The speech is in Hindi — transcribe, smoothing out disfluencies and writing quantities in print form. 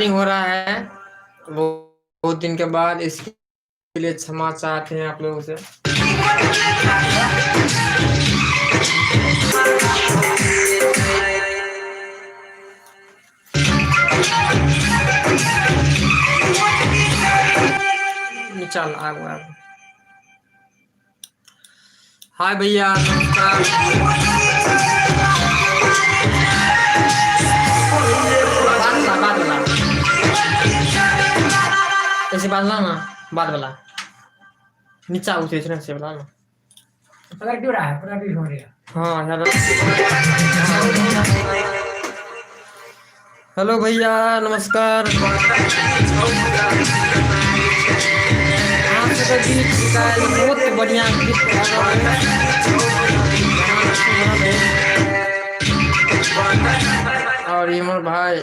नहीं हो रहा है वो बहुत दिन के बाद, इसके लिए क्षमा चाहते हैं आप लोगों से। चल आग हाय भैया नमस्कार। ऐसे बात ना बात वाला नीचा उतरे से बोला ना अगर क्यों रहा है पूरा भी हो रहा है। हाँ हेलो भैया नमस्कार। बहुत बढ़िया और इमर भाई